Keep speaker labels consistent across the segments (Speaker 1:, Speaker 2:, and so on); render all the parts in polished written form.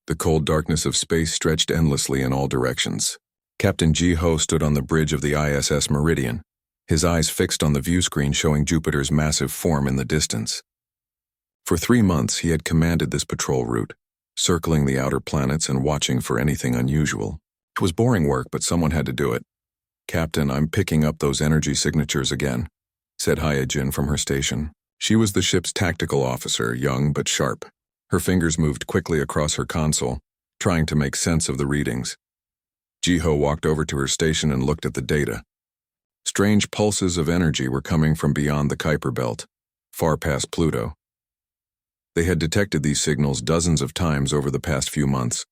Speaker 1: The cold darkness of space stretched endlessly in all directions. Captain Ji-ho stood on the bridge of the ISS Meridian, his eyes fixed on the view screen showing Jupiter's massive form in the distance. For 3 months he had commanded this patrol route, circling the outer planets and watching for anything unusual. It was boring work, but someone had to do it. "Captain, I'm picking up those energy signatures again," said Hyojin from her station. She was the ship's tactical officer, young but sharp. Her fingers moved quickly across her console, trying to make sense of the readings. Ji-ho walked over to her station and looked at the data. Strange pulses of energy were coming from beyond the Kuiper Belt, far past Pluto. They had detected these signals dozens of times over the past few months,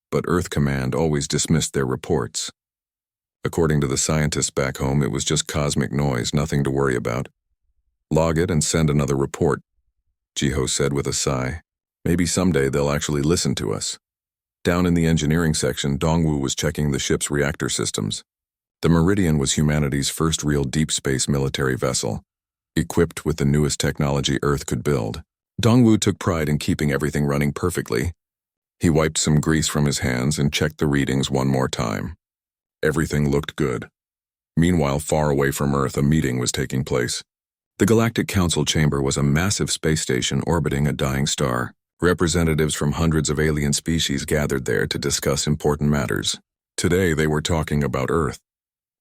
Speaker 1: but Earth Command always dismissed their reports. According to the scientists back home, it was just cosmic noise, nothing to worry about. "Log it and send another report," Ji-ho said with a sigh. "Maybe someday they'll actually listen to us." Down in the engineering section, Dongwu was checking the ship's reactor systems. The Meridian was humanity's first real deep space military vessel, equipped with the newest technology Earth could build. Dongwu took pride in keeping everything running perfectly. He wiped some grease from his hands and checked the readings one more time. Everything looked good. Meanwhile, far away from Earth, a meeting was taking place. The Galactic Council chamber was a massive space station orbiting a dying star. Representatives from hundreds of alien species gathered there to discuss important matters. Today they were talking about Earth.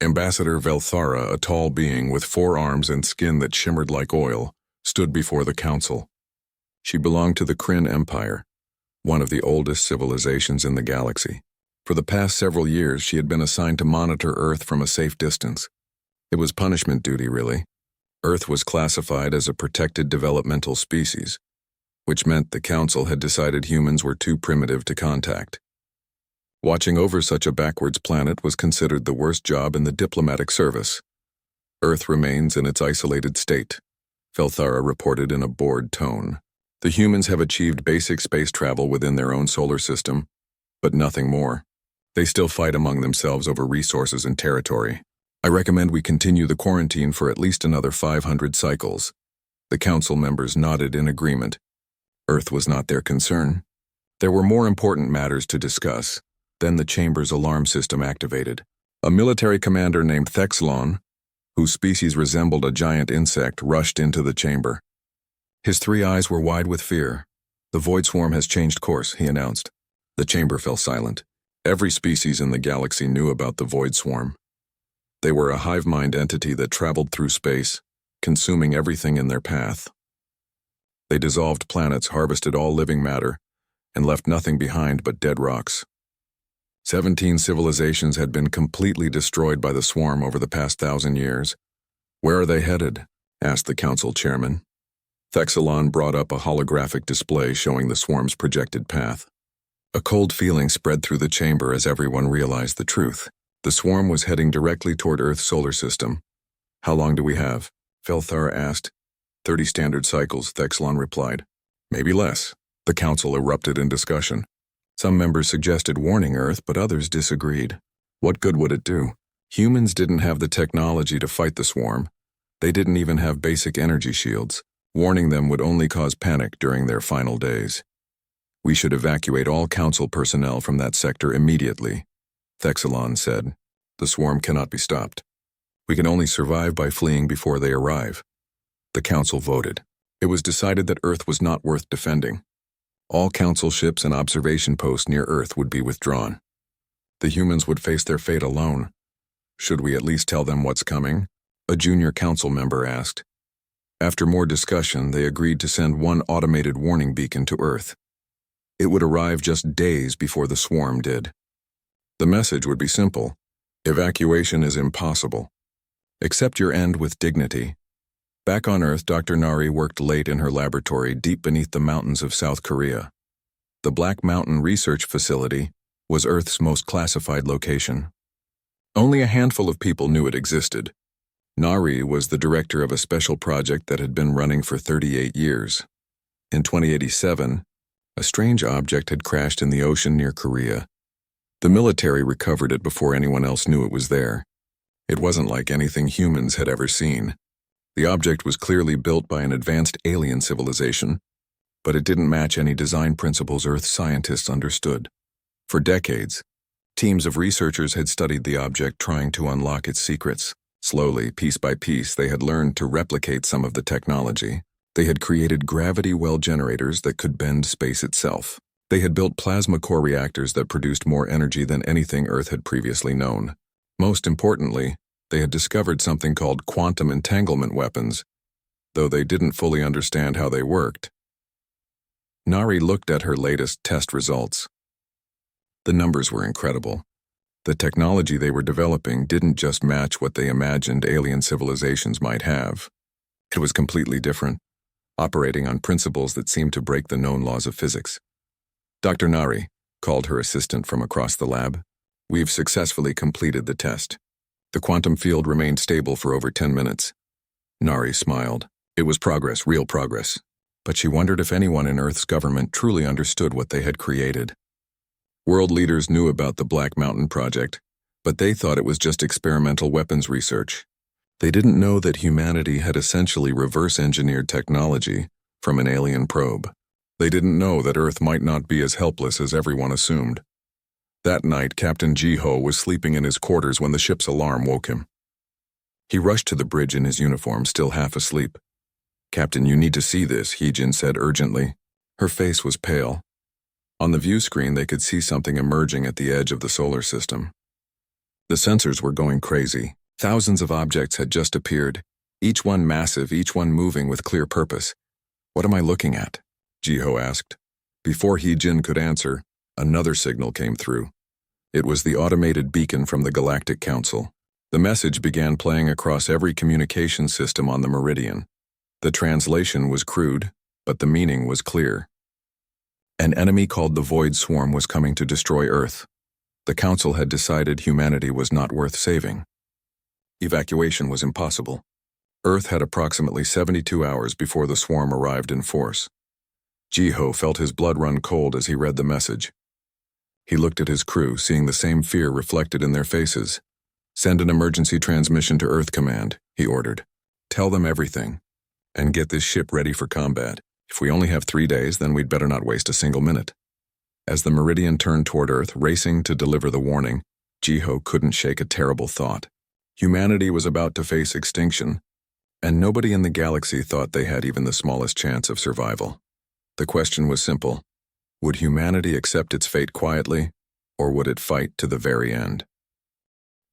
Speaker 1: Ambassador Velthara, a tall being with 4 arms and skin that shimmered like oil, stood before the council. She belonged to the Kryn Empire, one of the oldest civilizations in the galaxy. For the past several years, she had been assigned to monitor Earth from a safe distance. It was punishment duty, really. Earth was classified as a protected developmental species, which meant the Council had decided humans were too primitive to contact. Watching over such a backwards planet was considered the worst job in the diplomatic service. Earth remains in its isolated state, Velthara reported in a bored tone. The humans have achieved basic space travel within their own solar system, but nothing more. They still fight among themselves over resources and territory. I recommend we continue the quarantine for at least another 500 cycles. The council members nodded in agreement. Earth was not their concern. There were more important matters to discuss. Then the chamber's alarm system activated. A military commander named Thexlon, whose species resembled a giant insect, rushed into the chamber. His 3 eyes were wide with fear. "The void swarm has changed course," he announced. The chamber fell silent. Every species in the galaxy knew about the void swarm. They were a hive-mind entity that traveled through space, consuming everything in their path. They dissolved planets, harvested all living matter, and left nothing behind but dead rocks. 17 civilizations had been completely destroyed by the swarm over the past 1,000 years. "Where are they headed?" asked the council chairman. Thexlon brought up a holographic display showing the swarm's projected path. A cold feeling spread through the chamber as everyone realized the truth. The swarm was heading directly toward Earth's solar system. "How long do we have?" Velthara asked. 30 standard cycles, Thexlon replied. "Maybe less." The council erupted in discussion. Some members suggested warning Earth, but others disagreed. What good would it do? Humans didn't have the technology to fight the swarm. They didn't even have basic energy shields. Warning them would only cause panic during their final days. "We should evacuate all council personnel from that sector immediately," Thexlon said. "The swarm cannot be stopped. We can only survive by fleeing before they arrive." The council voted. It was decided that Earth was not worth defending. All council ships and observation posts near Earth would be withdrawn. The humans would face their fate alone. "Should we at least tell them what's coming?" a junior council member asked. After more discussion, they agreed to send one automated warning beacon to Earth. It would arrive just days before the swarm did. The message would be simple: evacuation is impossible. Accept your end with dignity. Back on Earth, Dr. Nari worked late in her laboratory deep beneath the mountains of South Korea. The Black Mountain Research Facility was Earth's most classified location. Only a handful of people knew it existed. Nari was the director of a special project that had been running for 38 years. In 2087, a strange object had crashed in the ocean near Korea. The military recovered it before anyone else knew it was there. It wasn't like anything humans had ever seen. The object was clearly built by an advanced alien civilization. but it didn't match any design principles Earth scientists understood. For decades, teams of researchers had studied the object, trying to unlock its secrets. Slowly, piece by piece, they had learned to replicate some of the technology. They had created gravity well generators that could bend space itself. They had built plasma core reactors that produced more energy than anything Earth had previously known. Most importantly, they had discovered something called quantum entanglement weapons, though they didn't fully understand how they worked. Nari looked at her latest test results. The numbers were incredible. The technology they were developing didn't just match what they imagined alien civilizations might have. It was completely different, operating on principles that seemed to break the known laws of physics. Dr. Nari, called her assistant from across the lab, "We've successfully completed the test. The quantum field remained stable for over 10 minutes. Nari smiled. It was progress, real progress. But she wondered if anyone in Earth's government truly understood what they had created. World leaders knew about the Black Mountain Project, but they thought it was just experimental weapons research. They didn't know that humanity had essentially reverse-engineered technology from an alien probe. They didn't know that Earth might not be as helpless as everyone assumed. That night, Captain Ji-ho was sleeping in his quarters when the ship's alarm woke him. He rushed to the bridge in his uniform, still half asleep. "Captain, you need to see this," Hee-jin said urgently. Her face was pale. On the view screen, they could see something emerging at the edge of the solar system. The sensors were going crazy. Thousands of objects had just appeared, each one massive, each one moving with clear purpose. "What am I looking at?" Ji-ho asked. Before Hee-jin could answer, another signal came through. It was the automated beacon from the Galactic Council. The message began playing across every communication system on the Meridian. The translation was crude, but the meaning was clear. An enemy called the Void Swarm was coming to destroy Earth. The Council had decided humanity was not worth saving. Evacuation was impossible. Earth had approximately 72 hours before the swarm arrived in force. Ji-ho felt his blood run cold as he read the message. He looked at his crew, seeing the same fear reflected in their faces. "Send an emergency transmission to Earth Command," he ordered. "Tell them everything, and get this ship ready for combat. If we only have 3 days, then we'd better not waste a single minute." As the Meridian turned toward Earth, racing to deliver the warning, Ji-ho couldn't shake a terrible thought. Humanity was about to face extinction, and nobody in the galaxy thought they had even the smallest chance of survival. The question was simple: would humanity accept its fate quietly, or would it fight to the very end?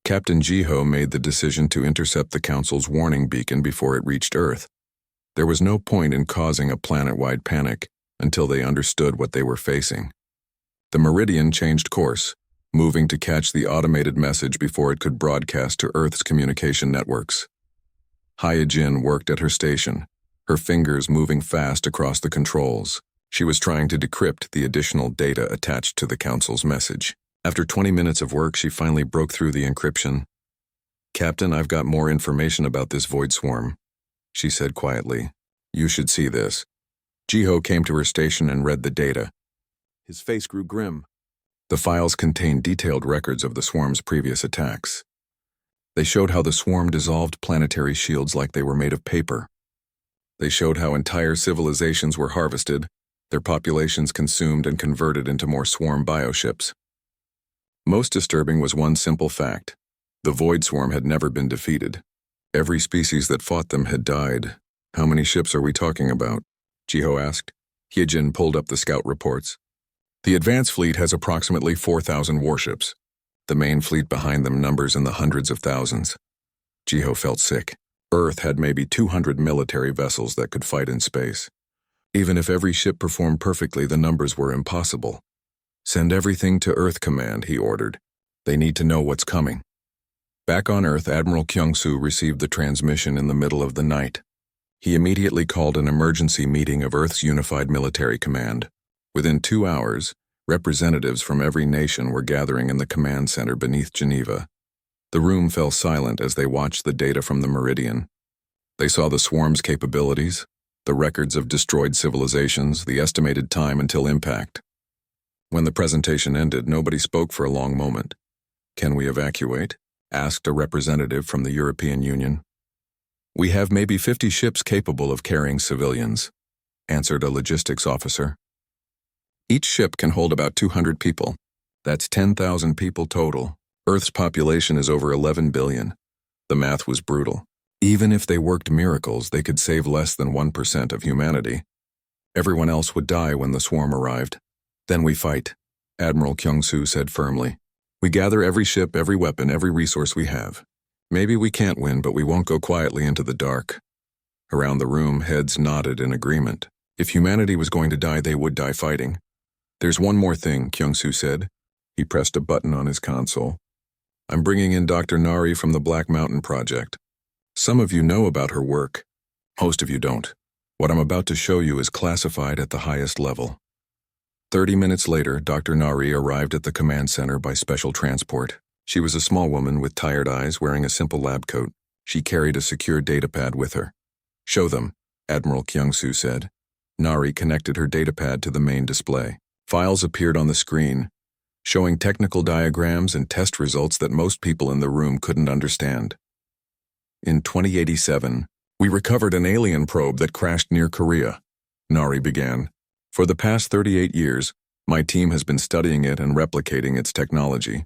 Speaker 1: Captain Ji-ho made the decision to intercept the Council's warning beacon before it reached Earth. There was no point in causing a planet-wide panic until they understood what they were facing. The Meridian changed course, moving to catch the automated message before it could broadcast to Earth's communication networks. Hye-jin worked at her station, her fingers moving fast across the controls. She was trying to decrypt the additional data attached to the Council's message. After 20 minutes of work, she finally broke through the encryption. "Captain, I've got more information about this Void Swarm," she said quietly. "You should see this." Ji-ho came to her station and read the data. His face grew grim. The files contained detailed records of the swarm's previous attacks. They showed how the swarm dissolved planetary shields like they were made of paper. They showed how entire civilizations were harvested, their populations consumed and converted into more swarm bioships. Most disturbing was one simple fact: the Void Swarm had never been defeated. Every species that fought them had died. "How many ships are we talking about?" Ji-ho asked. Hye-jin pulled up the scout reports. "The advanced fleet has approximately 4,000 warships. The main fleet behind them numbers in the hundreds of thousands." Ji-ho felt sick. Earth had maybe 200 military vessels that could fight in space. Even if every ship performed perfectly, the numbers were impossible. "Send everything to Earth Command," he ordered. "They need to know what's coming." Back on Earth, Admiral Kyung-soo received the transmission in the middle of the night. He immediately called an emergency meeting of Earth's Unified Military Command. Within 2 hours, representatives from every nation were gathering in the command center beneath Geneva. The room fell silent as they watched the data from the Meridian. They saw the swarm's capabilities, the records of destroyed civilizations, the estimated time until impact. When the presentation ended, nobody spoke for a long moment. "Can we evacuate?" asked a representative from the European Union. "We have maybe 50 ships capable of carrying civilians," answered a logistics officer. Each ship can hold about 200 people. That's 10,000 people total. Earth's population is over 11 billion. The math was brutal. Even if they worked miracles, they could save less than 1% of humanity. Everyone else would die when the swarm arrived. Then we fight, Admiral Kyung-soo said firmly. We gather every ship, every weapon, every resource we have. Maybe we can't win, but we won't go quietly into the dark. Around the room, heads nodded in agreement. If humanity was going to die, they would die fighting. There's one more thing, Kyung-soo said. He pressed a button on his console. I'm bringing in Dr. Nari from the Black Mountain Project. Some of you know about her work. Most of you don't. What I'm about to show you is classified at the highest level. 30 minutes later, Dr. Nari arrived at the command center by special transport. She was a small woman with tired eyes wearing a simple lab coat. She carried a secure datapad with her. Show them, Admiral Kyung-soo said. Nari connected her datapad to the main display. Files appeared on the screen, showing technical diagrams and test results that most people in the room couldn't understand. In 2087, we recovered an alien probe that crashed near Korea, Nari began. For the past 38 years, my team has been studying it and replicating its technology.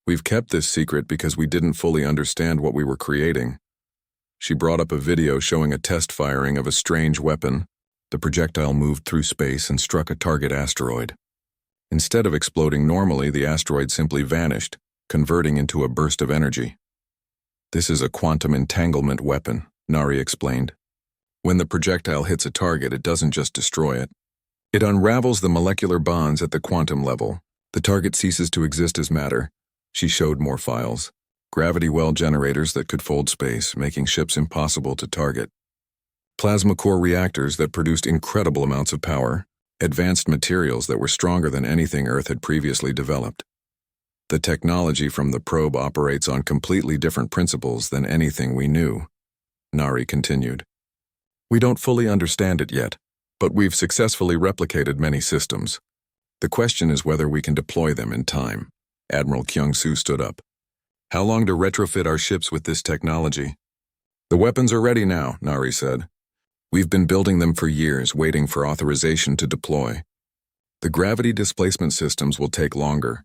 Speaker 1: We've kept this secret because we didn't fully understand what we were creating. She brought up a video showing a test firing of a strange weapon. The projectile moved through space and struck a target asteroid. Instead of exploding normally, the asteroid simply vanished, converting into a burst of energy. This is a quantum entanglement weapon, Nari explained. When the projectile hits a target, it doesn't just destroy it. It unravels the molecular bonds at the quantum level. The target ceases to exist as matter. She showed more files. Gravity well generators that could fold space, making ships impossible to target. Plasma core reactors that produced incredible amounts of power. Advanced materials that were stronger than anything Earth had previously developed. The technology from the probe operates on completely different principles than anything we knew, Nari continued. We don't fully understand it yet, but we've successfully replicated many systems. The question is whether we can deploy them in time. Admiral Kyung-soo stood up. How long to retrofit our ships with this technology? The weapons are ready now, Nari said. We've been building them for years, waiting for authorization to deploy. The gravity displacement systems will take longer,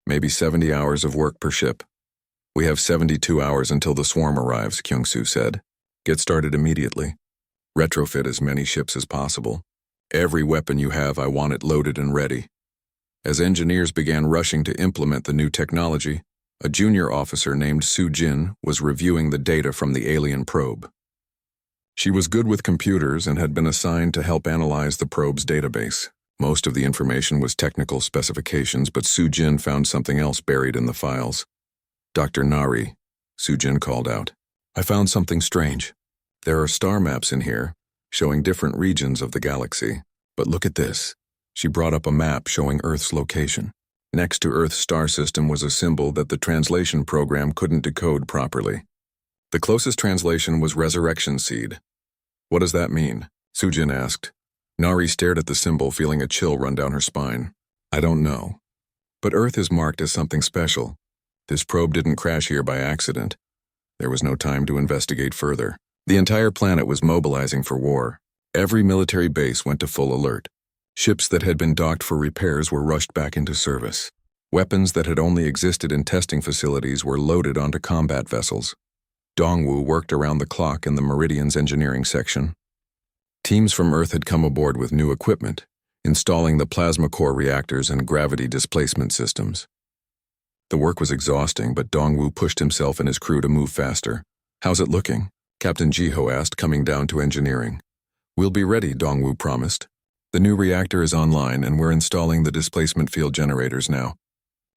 Speaker 1: maybe 70 hours of work per ship. We have 72 hours until the swarm arrives, Kyung-soo said. Get started immediately. Retrofit as many ships as possible. Every weapon you have, I want it loaded and ready. As engineers began rushing to implement the new technology, a junior officer named Soo-jin was reviewing the data from the alien probe. She was good with computers and had been assigned to help analyze the probe's database. Most of the information was technical specifications, but Soo-jin found something else buried in the files. Dr. Nari, Soo-jin called out. I found something strange. There are star maps in here, showing different regions of the galaxy. But look at this. She brought up a map showing Earth's location. Next to Earth's star system was a symbol that the translation program couldn't decode properly. The closest translation was resurrection seed. What does that mean? Soo-jin asked. Nari stared at the symbol, feeling a chill run down her spine. I don't know. But Earth is marked as something special. This probe didn't crash here by accident. There was no time to investigate further. The entire planet was mobilizing for war. Every military base went to full alert. Ships that had been docked for repairs were rushed back into service. Weapons that had only existed in testing facilities were loaded onto combat vessels. Dongwoo worked around the clock in the Meridian's engineering section. Teams from Earth had come aboard with new equipment, installing the plasma core reactors and gravity displacement systems. The work was exhausting, but Dongwoo pushed himself and his crew to move faster. How's it looking? Captain Jiho asked, coming down to engineering. We'll be ready, Dongwoo promised. The new reactor is online and we're installing the displacement field generators now.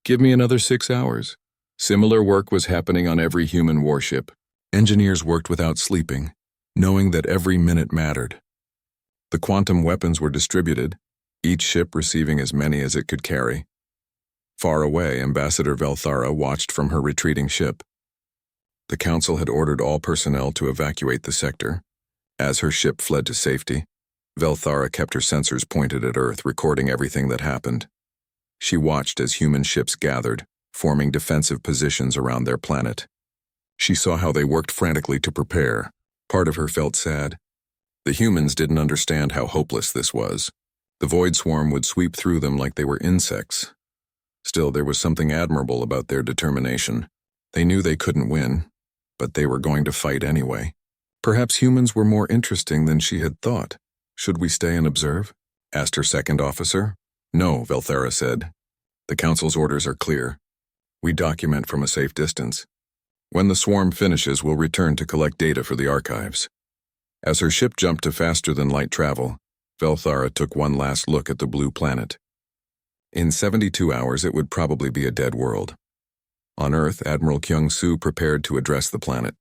Speaker 1: Give me another 6 hours. Similar work was happening on every human warship. Engineers worked without sleeping, knowing that every minute mattered. The quantum weapons were distributed, each ship receiving as many as it could carry. Far away, Ambassador Velthara watched from her retreating ship. The Council had ordered all personnel to evacuate the sector. As her ship fled to safety, Velthara kept her sensors pointed at Earth, recording everything that happened. She watched as human ships gathered, forming defensive positions around their planet. She saw how they worked frantically to prepare. Part of her felt sad. The humans didn't understand how hopeless this was. The void swarm would sweep through them like they were insects. Still, there was something admirable about their determination. They knew they couldn't win, but they were going to fight anyway. Perhaps humans were more interesting than she had thought. Should we stay and observe? Asked her second officer. No, Velthara said. The council's orders are clear. We document from a safe distance. When the swarm finishes, we'll return to collect data for the archives. As her ship jumped to faster-than-light travel, Velthara took one last look at the blue planet. In 72 hours, it would probably be a dead world. On Earth, Admiral Kyung-Soo prepared to address the planet.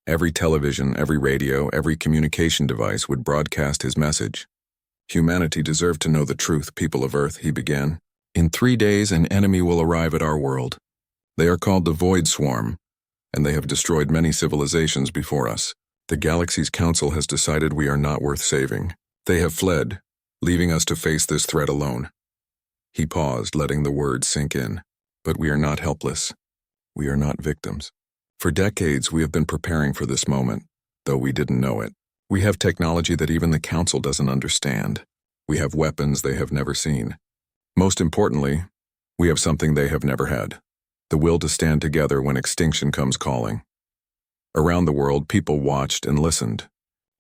Speaker 1: Every television, every radio, every communication device would broadcast his message. Humanity deserved to know the truth, people of Earth, he began. In 3 days, an enemy will arrive at our world. They are called the Void Swarm, and they have destroyed many civilizations before us. The galaxy's council has decided we are not worth saving. They have fled, leaving us to face this threat alone. He paused, letting the words sink in. But we are not helpless. We are not victims. For decades, we have been preparing for this moment, though we didn't know it. We have technology that even the council doesn't understand. We have weapons they have never seen. Most importantly, we have something they have never had. The will to stand together when extinction comes calling. Around the world, people watched and listened.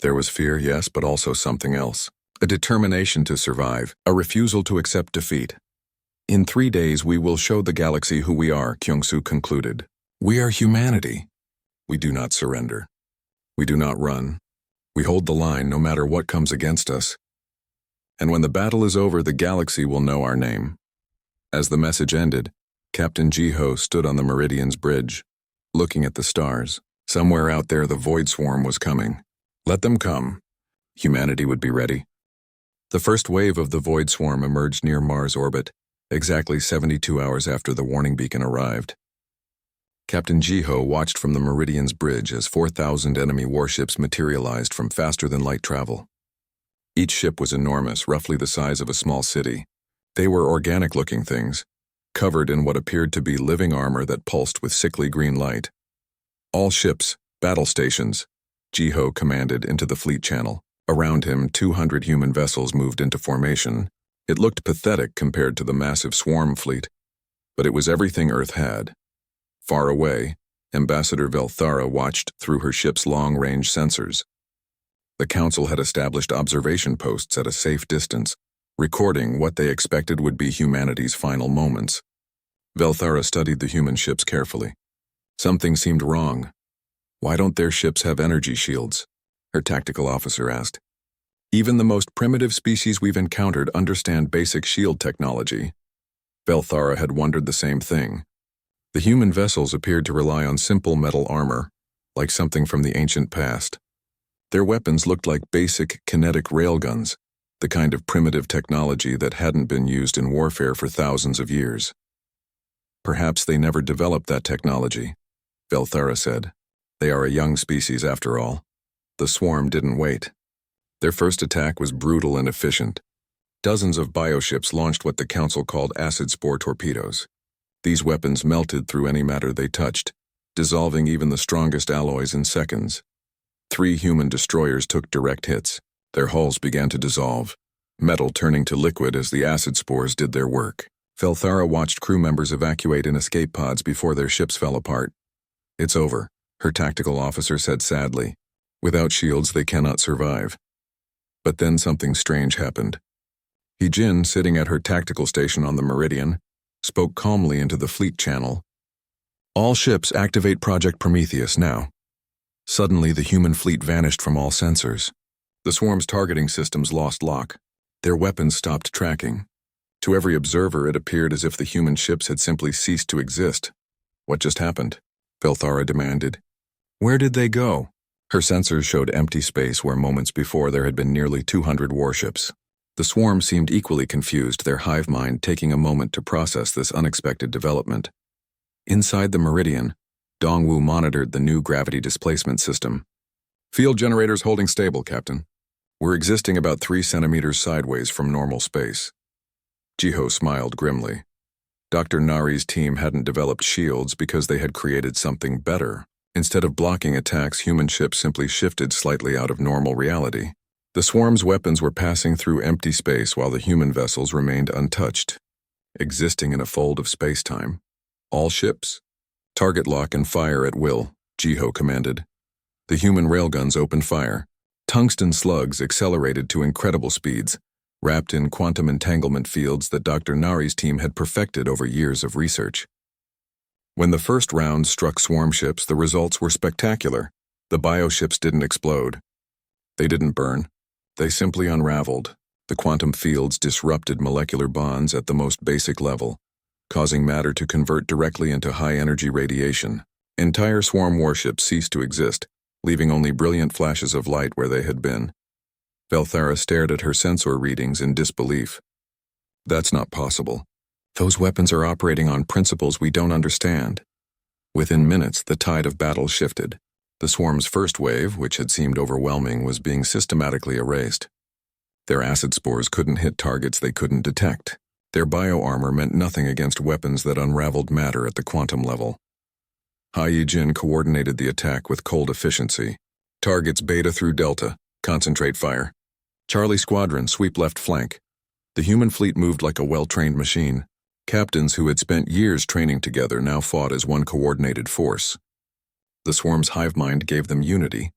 Speaker 1: There was fear, yes, but also something else. A determination to survive, a refusal to accept defeat. In 3 days, we will show the galaxy who we are, Kyung-Soo concluded. We are humanity. We do not surrender. We do not run. We hold the line no matter what comes against us. And when the battle is over, the galaxy will know our name. As the message ended, Captain Ji-ho stood on the Meridian's bridge, looking at the stars. Somewhere out there, the Void Swarm was coming. Let them come. Humanity would be ready. The first wave of the Void Swarm emerged near Mars orbit, exactly 72 hours after the warning beacon arrived. Captain Ji-ho watched from the Meridian's bridge as 4,000 enemy warships materialized from faster-than-light travel. Each ship was enormous, roughly the size of a small city. They were organic-looking things, covered in what appeared to be living armor that pulsed with sickly green light. All ships, battle stations, Ji-ho commanded into the fleet channel. Around him, 200 human vessels moved into formation. It looked pathetic compared to the massive swarm fleet, but it was everything Earth had. Far away, Ambassador Velthara watched through her ship's long-range sensors. The Council had established observation posts at a safe distance, recording what they expected would be humanity's final moments. Velthara studied the human ships carefully. Something seemed wrong. Why don't their ships have energy shields? Her tactical officer asked. Even the most primitive species we've encountered understand basic shield technology. Velthara had wondered the same thing. The human vessels appeared to rely on simple metal armor, like something from the ancient past. Their weapons looked like basic kinetic railguns, the kind of primitive technology that hadn't been used in warfare for thousands of years. Perhaps they never developed that technology, Velthara said. They are a young species after all. The swarm didn't wait. Their first attack was brutal and efficient. Dozens of bioships launched what the Council called acid spore torpedoes. These weapons melted through any matter they touched, dissolving even the strongest alloys in seconds. 3 human destroyers took direct hits. Their hulls began to dissolve, metal turning to liquid as the acid spores did their work. Velthara watched crew members evacuate in escape pods before their ships fell apart. It's over, her tactical officer said sadly. Without shields, they cannot survive. But then something strange happened. Hee-jin, sitting at her tactical station on the Meridian, spoke calmly into the fleet channel. All ships activate Project Prometheus now. Suddenly, the human fleet vanished from all sensors. The swarm's targeting systems lost lock. Their weapons stopped tracking. To every observer, it appeared as if the human ships had simply ceased to exist. What just happened? Velthara demanded. Where did they go? Her sensors showed empty space where moments before there had been nearly 200 warships. The swarm seemed equally confused, their hive mind taking a moment to process this unexpected development. Inside the Meridian, Dongwu monitored the new gravity displacement system. Field generators holding stable, Captain. We're existing about 3 centimeters sideways from normal space. Ji-ho smiled grimly. Dr. Nari's team hadn't developed shields because they had created something better. Instead of blocking attacks, human ships simply shifted slightly out of normal reality. The swarm's weapons were passing through empty space while the human vessels remained untouched, existing in a fold of space-time. All ships. Target lock and fire at will, Jiho commanded. The human railguns opened fire. Tungsten slugs accelerated to incredible speeds, wrapped in quantum entanglement fields that Dr. Nari's team had perfected over years of research. When the first round struck swarm ships, the results were spectacular. The bioships didn't explode. They didn't burn. They simply unraveled. The quantum fields disrupted molecular bonds at the most basic level, causing matter to convert directly into high-energy radiation. Entire swarm warships ceased to exist, leaving only brilliant flashes of light where they had been. Velthara stared at her sensor readings in disbelief. That's not possible. Those weapons are operating on principles we don't understand. Within minutes, the tide of battle shifted. The swarm's first wave, which had seemed overwhelming, was being systematically erased. Their acid spores couldn't hit targets they couldn't detect. Their bioarmor meant nothing against weapons that unraveled matter at the quantum level. Hai Yi-jin coordinated the attack with cold efficiency. Targets Beta through Delta. Concentrate fire. Charlie Squadron, sweep left flank. The human fleet moved like a well-trained machine. Captains who had spent years training together now fought as one coordinated force. The swarm's hive mind gave them unity,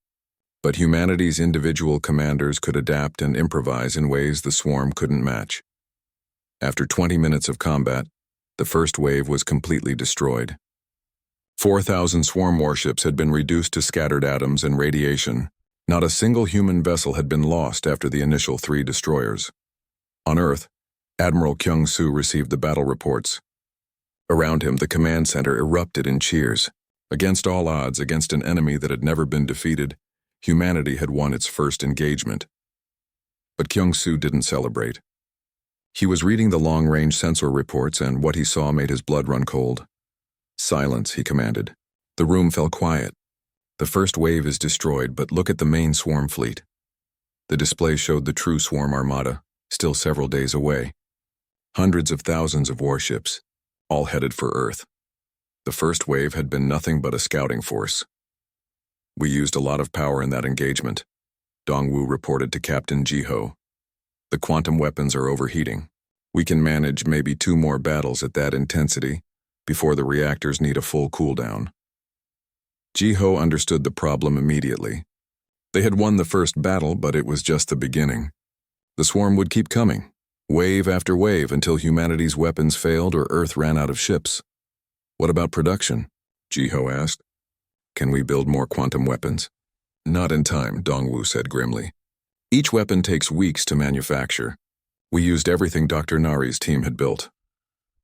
Speaker 1: but humanity's individual commanders could adapt and improvise in ways the swarm couldn't match. After 20 minutes of combat, the first wave was completely destroyed. 4,000 swarm warships had been reduced to scattered atoms and radiation. Not a single human vessel had been lost after the initial 3 destroyers. On Earth, Admiral Kyung-soo received the battle reports. Around him, the command center erupted in cheers. Against all odds, against an enemy that had never been defeated, humanity had won its first engagement. But Kyung-soo didn't celebrate. He was reading the long-range sensor reports, and what he saw made his blood run cold. Silence, he commanded. The room fell quiet. The first wave is destroyed, but look at the main swarm fleet. The display showed the true swarm armada, still several days away. Hundreds of thousands of warships, all headed for Earth. The first wave had been nothing but a scouting force. We used a lot of power in that engagement, Dongwu reported to Captain Jiho. The quantum weapons are overheating. We can manage maybe 2 more battles at that intensity before the reactors need a full cooldown. Jiho understood the problem immediately. They had won the first battle, but it was just the beginning. The swarm would keep coming, wave after wave, until humanity's weapons failed or Earth ran out of ships. What about production? Jiho asked. Can we build more quantum weapons? Not in time, Dongwu said grimly. Each weapon takes weeks to manufacture. We used everything Dr. Nari's team had built.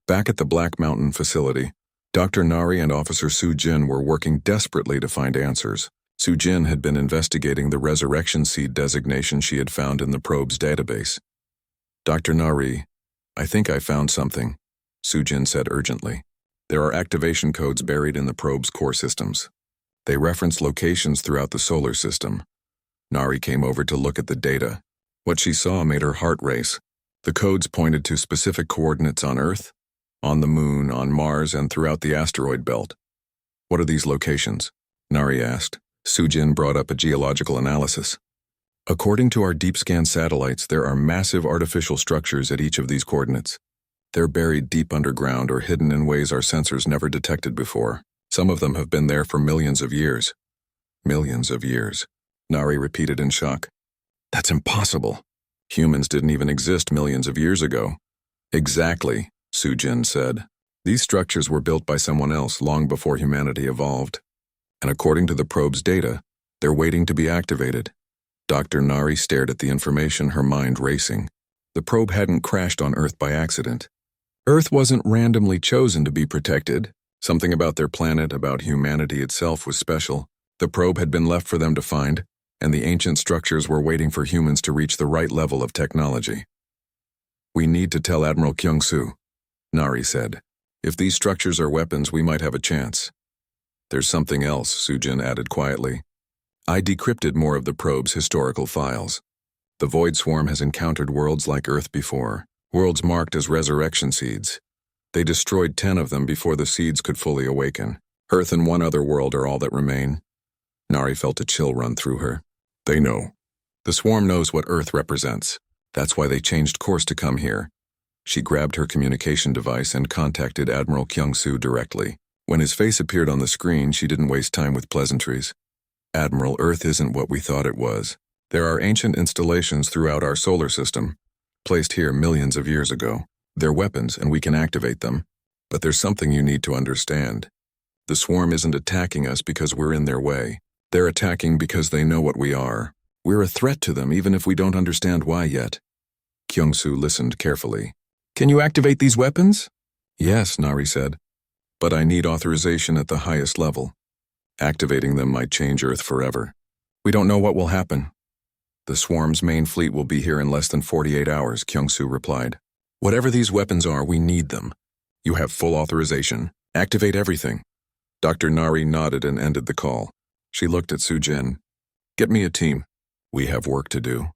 Speaker 1: Back at the Black Mountain facility, Dr. Nari and Officer Su-jin were working desperately to find answers. Su-jin had been investigating the resurrection seed designation she had found in the probe's database. Dr. Nari, I think I found something, Su-jin said urgently. There are activation codes buried in the probe's core systems. They reference locations throughout the solar system. Nari came over to look at the data. What she saw made her heart race. The codes pointed to specific coordinates on Earth, on the Moon, on Mars, and throughout the asteroid belt. What are these locations? Nari asked. Su-jin brought up a geological analysis. According to our deep scan satellites, there are massive artificial structures at each of these coordinates. They're buried deep underground or hidden in ways our sensors never detected before. Some of them have been there for millions of years. Millions of years, Nari repeated in shock. That's impossible. Humans didn't even exist millions of years ago. Exactly, Su-jin said. These structures were built by someone else long before humanity evolved. And according to the probe's data, they're waiting to be activated. Dr. Nari stared at the information, her mind racing. The probe hadn't crashed on Earth by accident. Earth wasn't randomly chosen to be protected. Something about their planet, about humanity itself, was special. The probe had been left for them to find, and the ancient structures were waiting for humans to reach the right level of technology. We need to tell Admiral Kyung-soo, Nari said. If these structures are weapons, we might have a chance. There's something else, Su-jin added quietly. I decrypted more of the probe's historical files. The Void Swarm has encountered worlds like Earth before, worlds marked as resurrection seeds. They destroyed 10 of them before the seeds could fully awaken. Earth and one other world are all that remain. Nari felt a chill run through her. They know. The swarm knows what Earth represents. That's why they changed course to come here. She grabbed her communication device and contacted Admiral Kyung-soo directly. When his face appeared on the screen, she didn't waste time with pleasantries. Admiral, Earth isn't what we thought it was. There are ancient installations throughout our solar system, placed here millions of years ago. They're weapons, and we can activate them. But there's something you need to understand. The swarm isn't attacking us because we're in their way. They're attacking because they know what we are. We're a threat to them even if we don't understand why yet. Kyung-soo listened carefully. Can you activate these weapons? Yes, Nari said. But I need authorization at the highest level. Activating them might change Earth forever. We don't know what will happen. The swarm's main fleet will be here in less than 48 hours, Kyung-soo replied. Whatever these weapons are, we need them. You have full authorization. Activate everything. Dr. Nari nodded and ended the call. She looked at Soo-jin. Get me a team. We have work to do.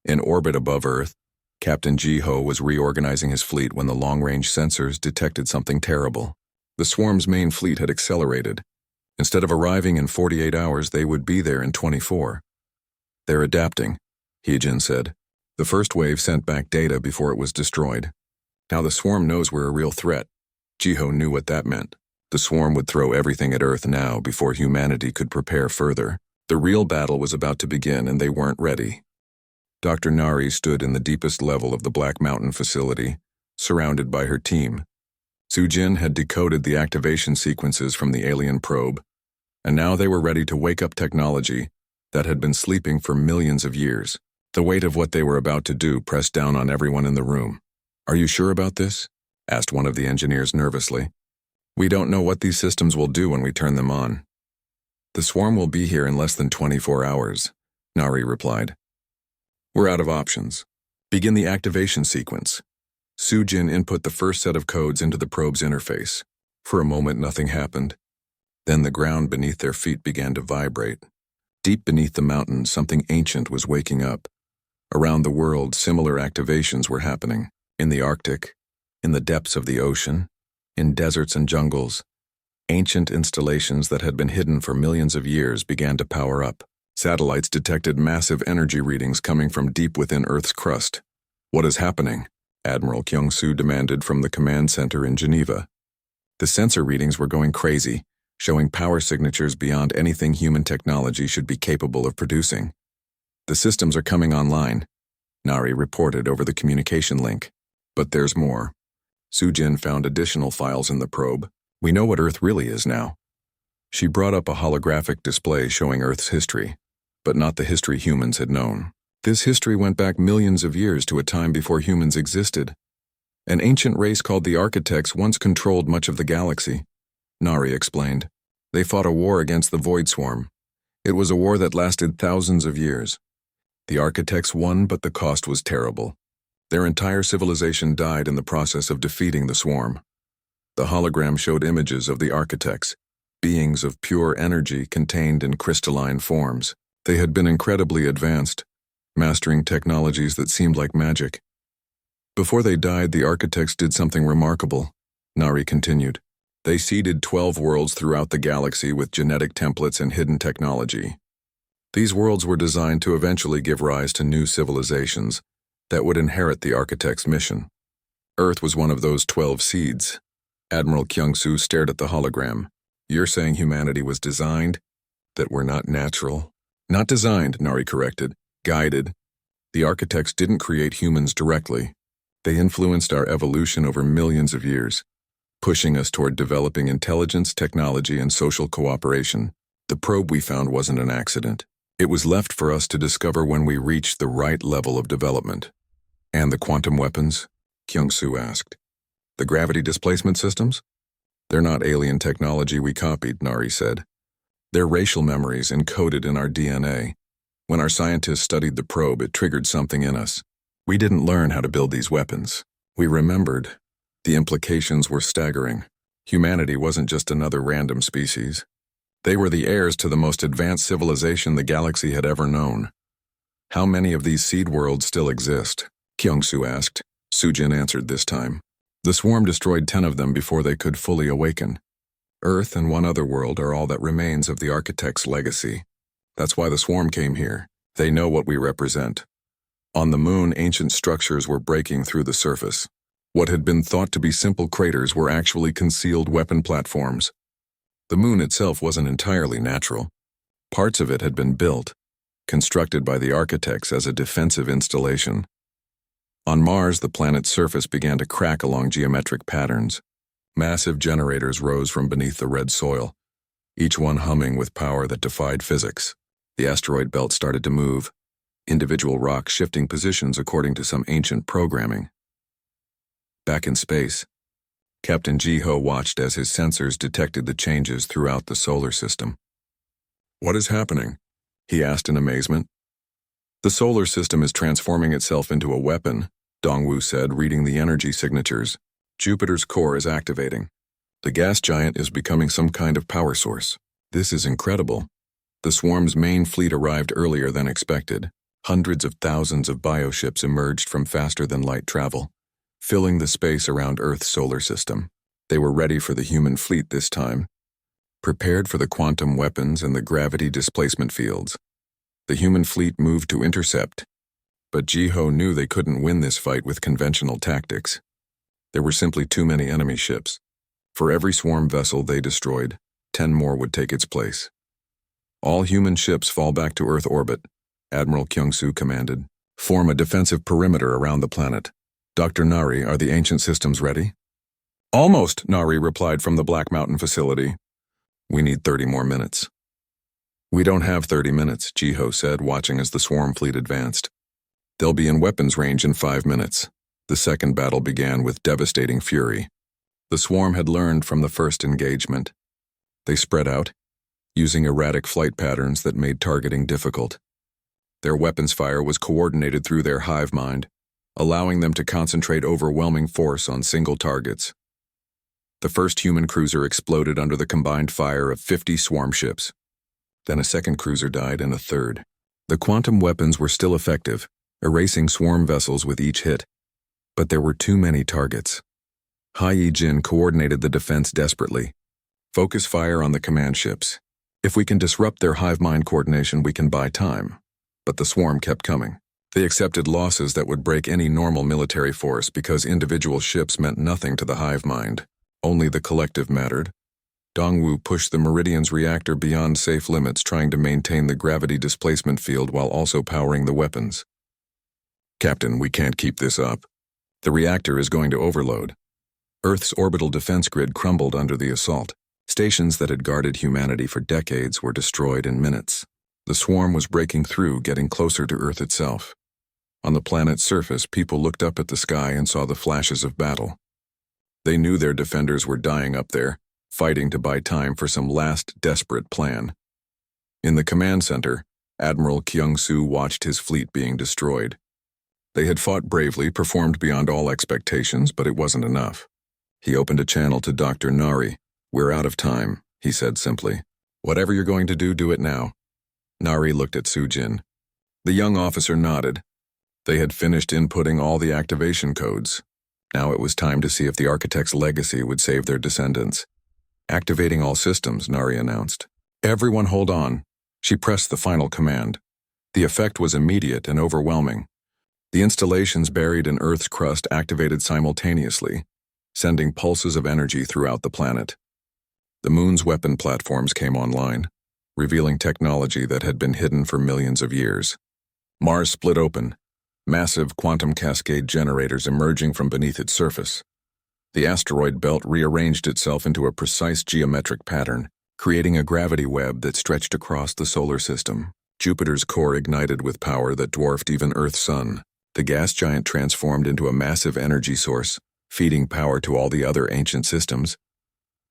Speaker 1: In orbit above Earth, Captain Ji-ho was reorganizing his fleet when the long-range sensors detected something terrible. The swarm's main fleet had accelerated. Instead of arriving in 48 hours, they would be there in 24. They're adapting, Hee-jin said. The first wave sent back data before it was destroyed. Now the swarm knows we're a real threat. Ji-ho knew what that meant. The swarm would throw everything at Earth now before humanity could prepare further. The real battle was about to begin and they weren't ready. Dr. Nari stood in the deepest level of the Black Mountain facility, surrounded by her team. Soo-jin had decoded the activation sequences from the alien probe, and now they were ready to wake up technology that had been sleeping for millions of years. The weight of what they were about to do pressed down on everyone in the room. Are you sure about this? Asked one of the engineers nervously. We don't know what these systems will do when we turn them on. The swarm will be here in less than 24 hours, Nari replied. We're out of options. Begin the activation sequence. Soo-jin input the first set of codes into the probe's interface. For a moment, nothing happened. Then the ground beneath their feet began to vibrate. Deep beneath the mountains, something ancient was waking up. Around the world, similar activations were happening. In the Arctic, in the depths of the ocean, in deserts and jungles, ancient installations that had been hidden for millions of years began to power up. Satellites detected massive energy readings coming from deep within Earth's crust. What is happening? Admiral Kyung-soo demanded from the command center in Geneva. The sensor readings were going crazy, showing power signatures beyond anything human technology should be capable of producing. The systems are coming online, Nari reported over the communication link. But there's more. Soo-jin found additional files in the probe. We know what Earth really is now. She brought up a holographic display showing Earth's history, but not the history humans had known. This history went back millions of years to a time before humans existed. An ancient race called the Architects once controlled much of the galaxy, Nari explained. They fought a war against the Void Swarm. It was a war that lasted thousands of years. The Architects won, but the cost was terrible. Their entire civilization died in the process of defeating the swarm. The hologram showed images of the Architects, beings of pure energy contained in crystalline forms. They had been incredibly advanced, mastering technologies that seemed like magic. Before they died, the Architects did something remarkable, Nari continued. They seeded 12 worlds throughout the galaxy with genetic templates and hidden technology. These worlds were designed to eventually give rise to new civilizations that would inherit the Architects' mission. Earth was one of those 12 seeds. Admiral Kyung-soo stared at the hologram. You're saying humanity was designed? That we're not natural? Not designed, Nari corrected. Guided. The Architects didn't create humans directly. They influenced our evolution over millions of years, pushing us toward developing intelligence, technology, and social cooperation. The probe we found wasn't an accident. It was left for us to discover when we reached the right level of development. And the quantum weapons? Kyung-soo asked. The gravity displacement systems? They're not alien technology we copied, Nari said. They're racial memories encoded in our DNA. When our scientists studied the probe, it triggered something in us. We didn't learn how to build these weapons. We remembered. The implications were staggering. Humanity wasn't just another random species. They were the heirs to the most advanced civilization the galaxy had ever known. How many of these seed worlds still exist? Kyung-soo asked. Soo-jin answered this time. The swarm destroyed 10 of them before they could fully awaken. Earth and one other world are all that remains of the Architect's legacy. That's why the swarm came here. They know what we represent. On the moon, ancient structures were breaking through the surface. What had been thought to be simple craters were actually concealed weapon platforms. The moon itself wasn't entirely natural. Parts of it had been built, constructed by the architects as a defensive installation. On Mars, the planet's surface began to crack along geometric patterns. Massive generators rose from beneath the red soil, each one humming with power that defied physics. The asteroid belt started to move, individual rocks shifting positions according to some ancient programming. Back in space, Captain Ji-ho watched as his sensors detected the changes throughout the solar system. "What is happening?" he asked in amazement. "The solar system is transforming itself into a weapon," Dongwu said, reading the energy signatures. "Jupiter's core is activating. The gas giant is becoming some kind of power source. This is incredible." The swarm's main fleet arrived earlier than expected. Hundreds of thousands of bioships emerged from faster-than-light travel, filling the space around Earth's solar system. They were ready for the human fleet this time, prepared for the quantum weapons and the gravity displacement fields. The human fleet moved to intercept, but Ji-ho knew they couldn't win this fight with conventional tactics. There were simply too many enemy ships. For every swarm vessel they destroyed, 10 more would take its place. "All human ships fall back to Earth orbit," Admiral Kyung-soo commanded. "Form a defensive perimeter around the planet. Dr. Nari, are the ancient systems ready?" "Almost," Nari replied from the Black Mountain facility. "We need 30 more minutes." "We don't have 30 minutes, Ji-ho said, watching as the swarm fleet advanced. "They'll be in weapons range in 5 minutes. The second battle began with devastating fury. The swarm had learned from the first engagement. They spread out, using erratic flight patterns that made targeting difficult. Their weapons fire was coordinated through their hive mind, allowing them to concentrate overwhelming force on single targets. The first human cruiser exploded under the combined fire of 50 swarm ships. Then a second cruiser died and a third. The quantum weapons were still effective, erasing swarm vessels with each hit. But there were too many targets. Hai Jin coordinated the defense desperately. "Focus fire on the command ships. If we can disrupt their hive mind coordination, we can buy time." But the swarm kept coming. They accepted losses that would break any normal military force because individual ships meant nothing to the hive mind. Only the collective mattered. Dongwu pushed the Meridian's reactor beyond safe limits, trying to maintain the gravity displacement field while also powering the weapons. "Captain, we can't keep this up. The reactor is going to overload." Earth's orbital defense grid crumbled under the assault. Stations that had guarded humanity for decades were destroyed in minutes. The swarm was breaking through, getting closer to Earth itself. On the planet's surface, people looked up at the sky and saw the flashes of battle. They knew their defenders were dying up there, fighting to buy time for some last desperate plan. In the command center, Admiral Kyung-soo watched his fleet being destroyed. They had fought bravely, performed beyond all expectations, but it wasn't enough. He opened a channel to Dr. Nari. "We're out of time," he said simply. "Whatever you're going to do, do it now." Nari looked at Soo-jin. The young officer nodded. They had finished inputting all the activation codes. Now it was time to see if the architect's legacy would save their descendants. "Activating all systems," Nari announced. "Everyone hold on." She pressed the final command. The effect was immediate and overwhelming. The installations buried in Earth's crust activated simultaneously, sending pulses of energy throughout the planet. The moon's weapon platforms came online, revealing technology that had been hidden for millions of years. Mars split open, massive quantum cascade generators emerging from beneath its surface. The asteroid belt rearranged itself into a precise geometric pattern, creating a gravity web that stretched across the solar system. Jupiter's core ignited with power that dwarfed even Earth's sun. The gas giant transformed into a massive energy source, feeding power to all the other ancient systems.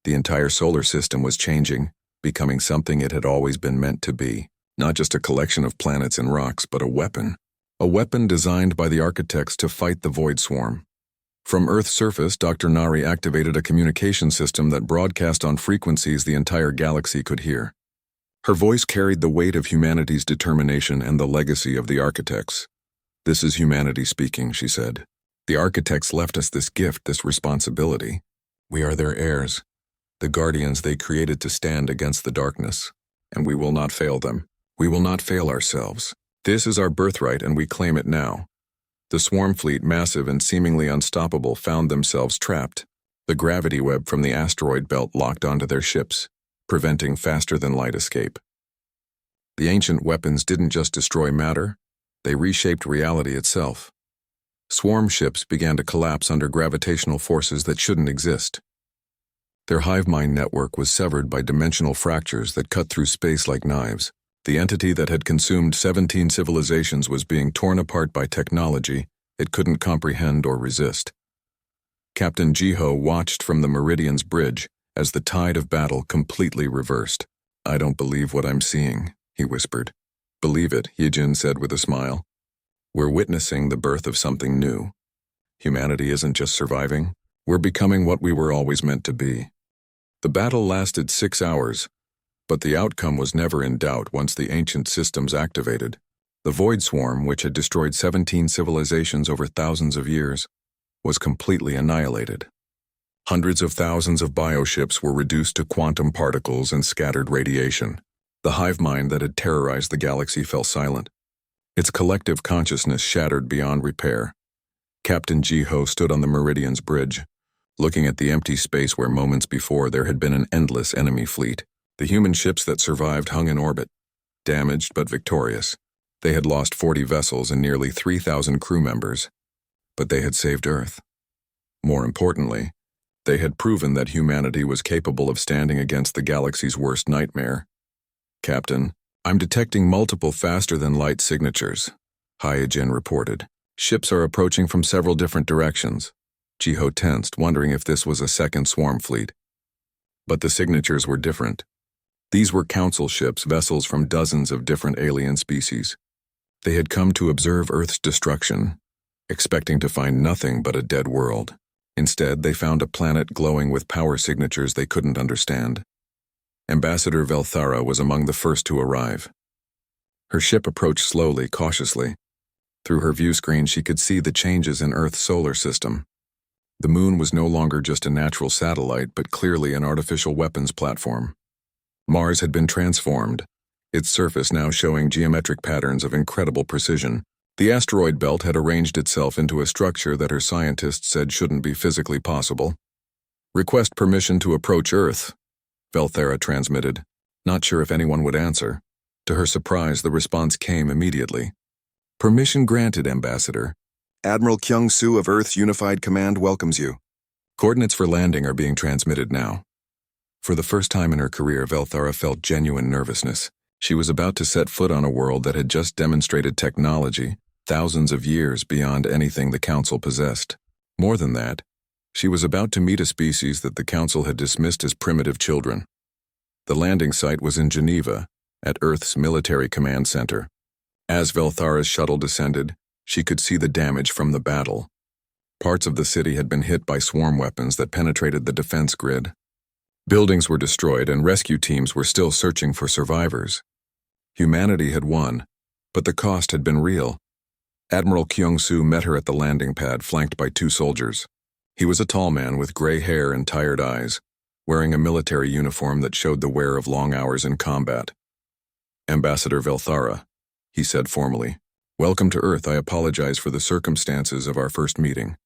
Speaker 1: The entire solar system was changing, becoming something it had always been meant to be. Not just a collection of planets and rocks, but a weapon. A weapon designed by the architects to fight the void swarm. From Earth's surface, Dr. Nari activated a communication system that broadcast on frequencies the entire galaxy could hear. Her voice carried the weight of humanity's determination and the legacy of the architects. "This is humanity speaking," she said. "The architects left us this gift, this responsibility. We are their heirs, the guardians they created to stand against the darkness, and we will not fail them. We will not fail ourselves. This is our birthright and we claim it now. The swarm fleet, massive and seemingly unstoppable, found themselves trapped. The gravity web from the asteroid belt locked onto their ships, preventing faster-than-light escape. The ancient weapons didn't just destroy matter, they reshaped reality itself. Swarm ships began to collapse under gravitational forces that shouldn't exist. Their hive mind network was severed by dimensional fractures that cut through space like knives. The entity that had consumed 17 civilizations was being torn apart by technology it couldn't comprehend or resist. Captain Jiho watched from the Meridian's bridge as the tide of battle completely reversed. "I don't believe what I'm seeing," he whispered. "Believe it," Yijin said with a smile. "We're witnessing the birth of something new. Humanity isn't just surviving, we're becoming what we were always meant to be." The battle lasted 6 hours, but the outcome was never in doubt once the ancient systems activated. The Void Swarm, which had destroyed 17 civilizations over thousands of years, was completely annihilated. Hundreds of thousands of bioships were reduced to quantum particles and scattered radiation. The hive mind that had terrorized the galaxy fell silent. Its collective consciousness shattered beyond repair. Captain Jiho stood on the Meridian's bridge, looking at the empty space where moments before there had been an endless enemy fleet. The human ships that survived hung in orbit, damaged but victorious. They had lost 40 vessels and nearly 3,000 crew members, but they had saved Earth. More importantly, they had proven that humanity was capable of standing against the galaxy's worst nightmare. "Captain, I'm detecting multiple faster-than-light signatures," Hyojin reported. "Ships are approaching from several different directions." Jiho tensed, wondering if this was a second swarm fleet. But the signatures were different. These were council ships, vessels from dozens of different alien species. They had come to observe Earth's destruction, expecting to find nothing but a dead world. Instead, they found a planet glowing with power signatures they couldn't understand. Ambassador Velthara was among the first to arrive. Her ship approached slowly, cautiously. Through her view screen, she could see the changes in Earth's solar system. The moon was no longer just a natural satellite, but clearly an artificial weapons platform. Mars had been transformed, its surface now showing geometric patterns of incredible precision. The asteroid belt had arranged itself into a structure that her scientists said shouldn't be physically possible. "Request permission to approach Earth," Velthara transmitted, not sure if anyone would answer. To her surprise, the response came immediately. "Permission granted, Ambassador. Admiral Kyung-soo of Earth's Unified Command welcomes you. Coordinates for landing are being transmitted now." For the first time in her career, Velthara felt genuine nervousness. She was about to set foot on a world that had just demonstrated technology, thousands of years beyond anything the Council possessed. More than that, she was about to meet a species that the Council had dismissed as primitive children. The landing site was in Geneva, at Earth's Military Command Center. As Velthara's shuttle descended, she could see the damage from the battle. Parts of the city had been hit by swarm weapons that penetrated the defense grid. Buildings were destroyed and rescue teams were still searching for survivors. Humanity had won, but the cost had been real. Admiral Kyung-soo met her at the landing pad, flanked by 2 soldiers. He was a tall man with gray hair and tired eyes, wearing a military uniform that showed the wear of long hours in combat. "Ambassador Velthara," he said formally. "Welcome to Earth. I apologize for the circumstances of our first meeting."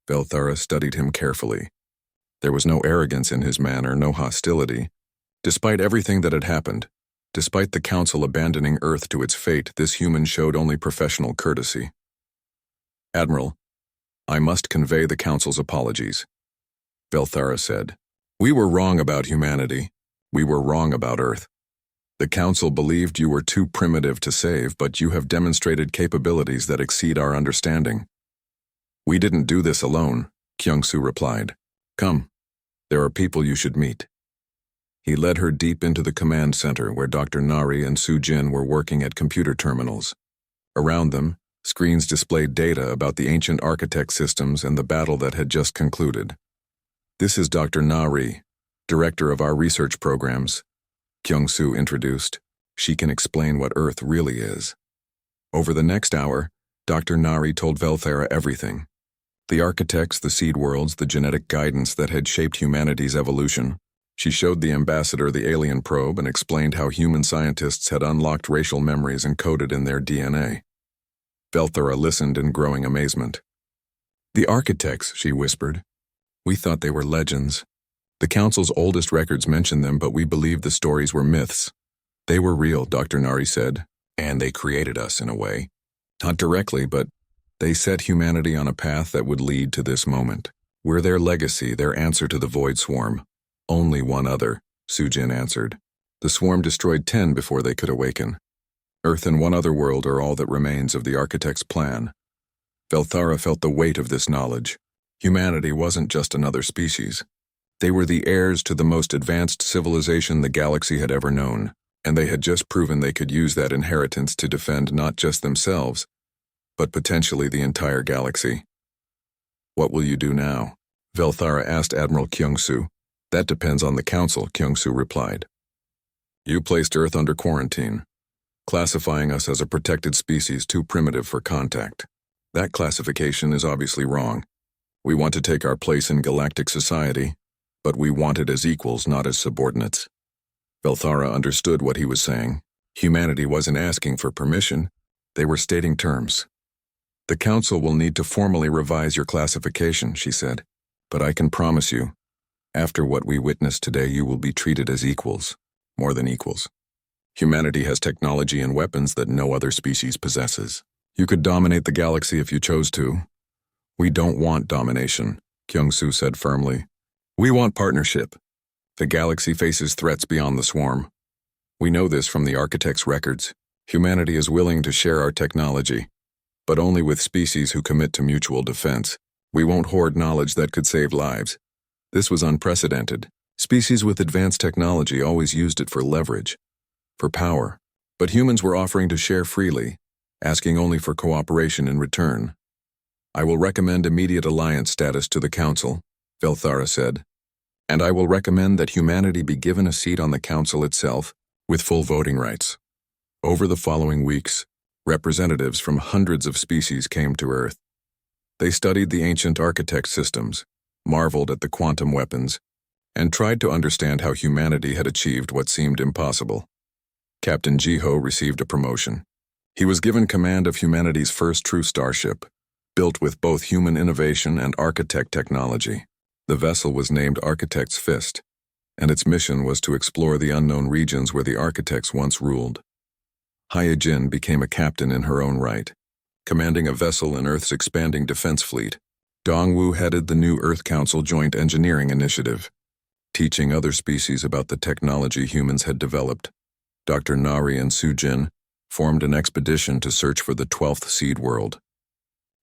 Speaker 1: Velthara studied him carefully. There was no arrogance in his manner, no hostility. Despite everything that had happened, despite the Council abandoning Earth to its fate, this human showed only professional courtesy. "Admiral, I must convey the Council's apologies," Velthara said. "We were wrong about humanity. We were wrong about Earth. The Council believed you were too primitive to save, but you have demonstrated capabilities that exceed our understanding." "We didn't do this alone," Kyung-soo replied. "Come, there are people you should meet." He led her deep into the command center where Dr. Nari and Soo-jin were working at computer terminals. Around them, screens displayed data about the ancient architect systems and the battle that had just concluded. "This is Dr. Nari, director of our research programs," Kyung-soo introduced. "She can explain what Earth really is." Over the next hour, Dr. Nari told Velthara everything. The architects, the seed worlds, the genetic guidance that had shaped humanity's evolution. She showed the ambassador the alien probe and explained how human scientists had unlocked racial memories encoded in their DNA. Velthara listened in growing amazement. "The architects," she whispered. "We thought they were legends. The Council's oldest records mention them, but we believed the stories were myths." "They were real," Dr. Nari said, "and they created us in a way. Not directly, but they set humanity on a path that would lead to this moment. We're their legacy, their answer to the Void Swarm." "Only one other," Sujin answered. "The swarm destroyed 10 before they could awaken. Earth and one other world are all that remains of the architect's plan." Velthara felt the weight of this knowledge. Humanity wasn't just another species. They were the heirs to the most advanced civilization the galaxy had ever known, and they had just proven they could use that inheritance to defend not just themselves, but potentially the entire galaxy. "What will you do now?" Velthara asked Admiral Kyung-Soo. "That depends on the Council," Kyung-Soo replied. "You placed Earth under quarantine, classifying us as a protected species too primitive for contact. That classification is obviously wrong. We want to take our place in galactic society, but we want it as equals, not as subordinates." Velthara understood what he was saying. Humanity wasn't asking for permission, they were stating terms. "The Council will need to formally revise your classification," she said, "but I can promise you, after what we witnessed today, you will be treated as equals, more than equals. Humanity has technology and weapons that no other species possesses. You could dominate the galaxy if you chose to." "We don't want domination," Kyung-Soo said firmly. "We want partnership. The galaxy faces threats beyond the swarm. We know this from the architect's records. Humanity is willing to share our technology, but only with species who commit to mutual defense. We won't hoard knowledge that could save lives." This was unprecedented. Species with advanced technology always used it for leverage, for power. But humans were offering to share freely, asking only for cooperation in return. "I will recommend immediate alliance status to the Council," Velthara said. "And I will recommend that humanity be given a seat on the Council itself, with full voting rights." Over the following weeks, representatives from hundreds of species came to Earth. They studied the ancient architect systems, marveled at the quantum weapons, and tried to understand how humanity had achieved what seemed impossible. Captain Jiho received a promotion. He was given command of humanity's first true starship, built with both human innovation and architect technology. The vessel was named Architect's Fist, and its mission was to explore the unknown regions where the architects once ruled. Hyojin became a captain in her own right, commanding a vessel in Earth's expanding defense fleet. Dongwu headed the new Earth Council Joint Engineering Initiative, teaching other species about the technology humans had developed. Dr. Nari and Sujin formed an expedition to search for the 12th seed world.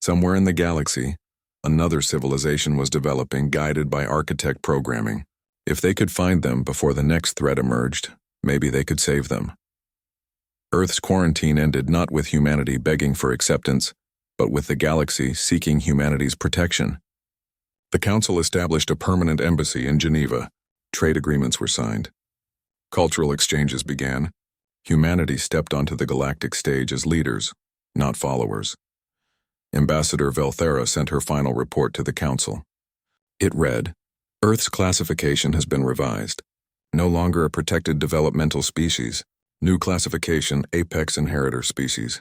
Speaker 1: Somewhere in the galaxy, another civilization was developing, guided by architect programming. If they could find them before the next threat emerged, maybe they could save them. Earth's quarantine ended not with humanity begging for acceptance, but with the galaxy seeking humanity's protection. The Council established a permanent embassy in Geneva. Trade agreements were signed. Cultural exchanges began. Humanity stepped onto the galactic stage as leaders, not followers. Ambassador Velthara sent her final report to the Council. It read, "Earth's classification has been revised. No longer a protected developmental species. New classification, Apex Inheritor Species.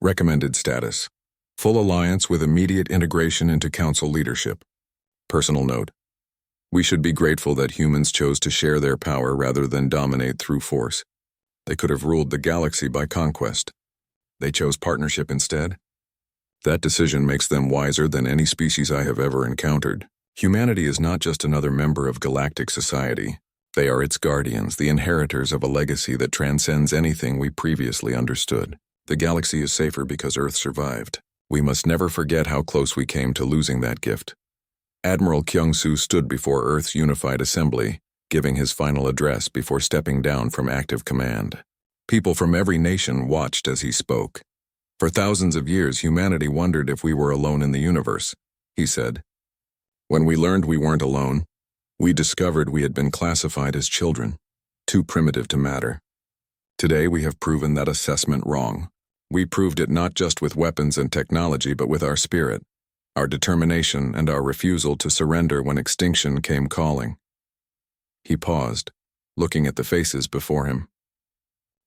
Speaker 1: Recommended status. Full alliance with immediate integration into Council leadership. Personal note. We should be grateful that humans chose to share their power rather than dominate through force. They could have ruled the galaxy by conquest. They chose partnership instead. That decision makes them wiser than any species I have ever encountered. Humanity is not just another member of galactic society. They are its guardians, the inheritors of a legacy that transcends anything we previously understood. The galaxy is safer because Earth survived. We must never forget how close we came to losing that gift." Admiral Kyung-Soo stood before Earth's unified assembly, giving his final address before stepping down from active command. People from every nation watched as he spoke. "For thousands of years, humanity wondered if we were alone in the universe," he said. "When we learned we weren't alone, we discovered we had been classified as children, too primitive to matter. Today we have proven that assessment wrong. We proved it not just with weapons and technology, but with our spirit, our determination, and our refusal to surrender when extinction came calling." He paused, looking at the faces before him.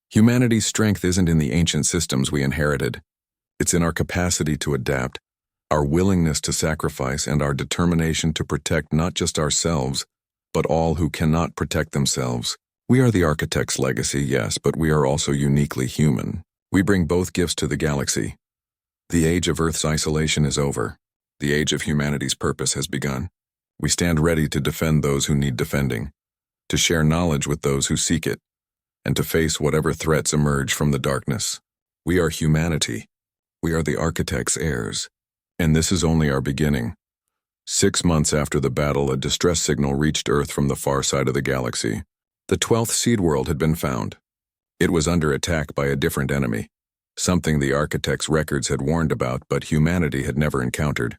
Speaker 1: Humanity's strength isn't in the ancient systems we inherited. It's in our capacity to adapt, our willingness to sacrifice, and our determination to protect not just ourselves, but all who cannot protect themselves. We are the architect's legacy, yes, but we are also uniquely human. We bring both gifts to the galaxy. The age of Earth's isolation is over. The age of humanity's purpose has begun. We stand ready to defend those who need defending, to share knowledge with those who seek it, and to face whatever threats emerge from the darkness. We are humanity. We are the architect's heirs. And this is only our beginning. 6 months after the battle, a distress signal reached Earth from the far side of the galaxy. The 12th seed world had been found. It was under attack by a different enemy, something the architect's records had warned about but humanity had never encountered.